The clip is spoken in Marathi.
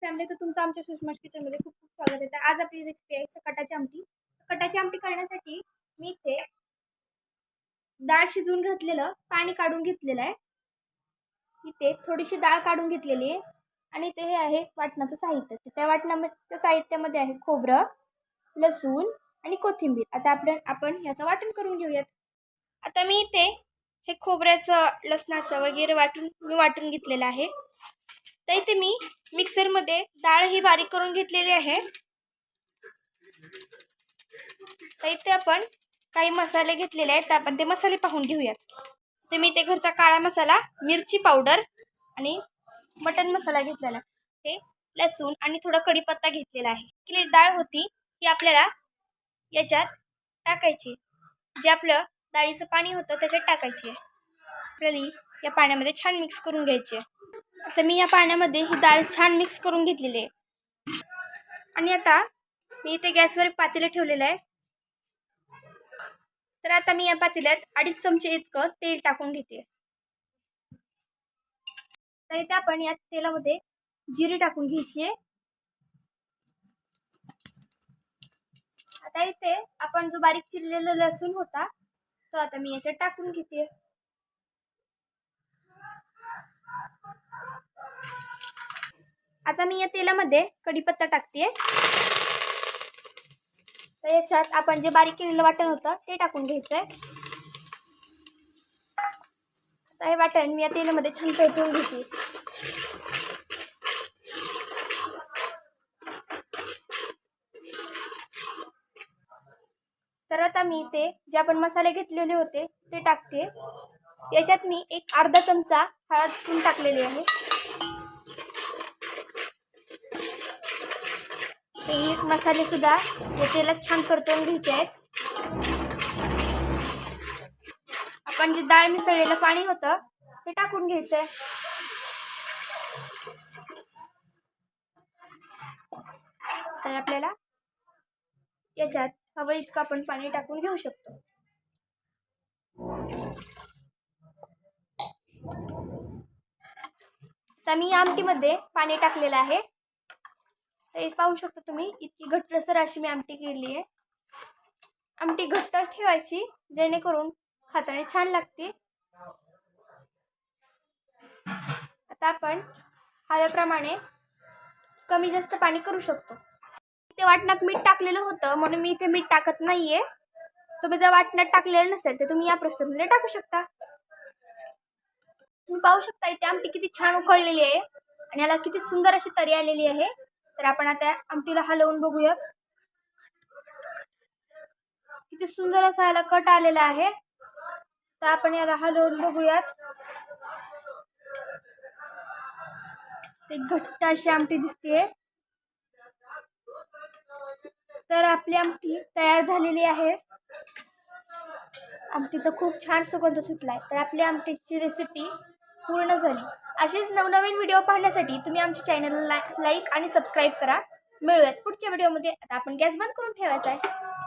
फॅमिली, तर तुमचं आमच्या सुषमाज किचनमध्ये खूप खूप स्वागत आहे. तर आज आपली रेसिपी आहे कटाची आमटी. कटाची आमटी करण्यासाठी मी इथे डाळ शिजवून घातलेलं पाणी काढून घेतलेलं आहे. इथे थोडीशी डाळ काढून घेतलेली आहे आणि इथे हे आहे वाटणाचं साहित्य. त्या वाटणाच्या साहित्यामध्ये आहे खोबरं, लसूण आणि कोथिंबीर. आता आपण याचं वाटण करून घेऊयात. आता मी इथे हे खोबऱ्याचं, लसणाचं वगैरे वाटून घेतलेलं आहे. तर इथे मी मिक्सरमध्ये डाळ ही बारीक करून घेतलेली आहे. तर इथे आपण काही मसाले घेतलेले आहेत, तर आपण ते मसाले पाहून घेऊयात. तर मी इथे घरचा काळा मसाला, मिरची पावडर आणि मटन मसाला घेतलेला, ते लसूण आणि थोडा कढीपत्ता घेतलेला आहे. ही डाळ होती ती आपल्याला याच्यात टाकायची. जे आपलं डाळीचं पाणी होतं त्याच्यात टाकायची आहे. आपल्याला या पाण्यामध्ये छान मिक्स करून घ्यायची आहे. आता मी या पाण्यामध्ये ही डाळ छान मिक्स करून घेतलेली आहे. आणि आता मी इथे गॅसवर एक पातेलं ठेवलेलं आहे. तर आता मी या पातेल्यात 2.5 चमचे इतकं तेल टाकून घेते. तर इथे आपण या तेलामध्ये जिरे टाकून घ्यायची आहे. आता इथे आपण जो बारीक चिरलेला लसूण होता तो आता मी याच्यात टाकून घेते. आता मी या तेलामध्ये कढीपत्ता टाकते. तर याच्यात आपण जे बारीक केलेलं वाटण होतं ते टाकून घ्यायचंय. आता हे वाटण मी या तेलामध्ये छान परतून घेते. तर आता मी इथे जे आपण मसाले घेतलेले होते ते टाकते. याच्यात मी एक अर्धा चमचा हळद टाकलेली आहे. हे मसाले सुद्धा या तेलात छान परतून घ्यायचे आहेत. आपण जे डाळ मिसळलेलं पाणी होतं ते टाकून घ्यायचंय. तर आपल्याला याच्यात हवं इतकं आपण पाणी टाकून घेऊ शकतो. तर मी या आमटीमध्ये पाणी टाकलेलं आहे. तर पाहू शकता तुम्ही, इतकी घट्टसर अशी मी आमटी केली आहे. आमटी घट्ट ठेवायची जेणेकरून खाताना छान लागते. आता आपण हव्याप्रमाणे कमी जास्त पाणी करू शकतो. इथे वाटणात मीठ टाकलेलं होतं म्हणून मी इथे मीठ टाकत नाहीये. तुम्ही जर वाटणात टाकलेलं नसेल तर तुम्ही या प्रोसेसमध्ये टाकू शकता. तुम्ही पाहू शकता इथे आमटी किती छान उकळलेली आहे आणि याला किती सुंदर अशी तरी आलेली आहे. तर आपण आता आमटीला हलवून बघूयात. किती सुंदर असा याला कट आलेला आहे. तर आपण याला हलवून बघूयात. ते घट्ट अशी आमटी दिसते. तर आपली आमटी तयार झालेली आहे. आमटीचा खूप छान सुगंध सुटलाय. तर आपली आमटीची रेसिपी पूर्ण झाली. असेच नवनवीन व्हिडिओ पाहण्यासाठी तुम्ही आमच्या चॅनलला लाईक आणि सबस्क्राईब करा. मिळूयात पुढच्या व्हिडिओमध्ये. आता आपण गॅस बंद करून ठेवायचा आहे.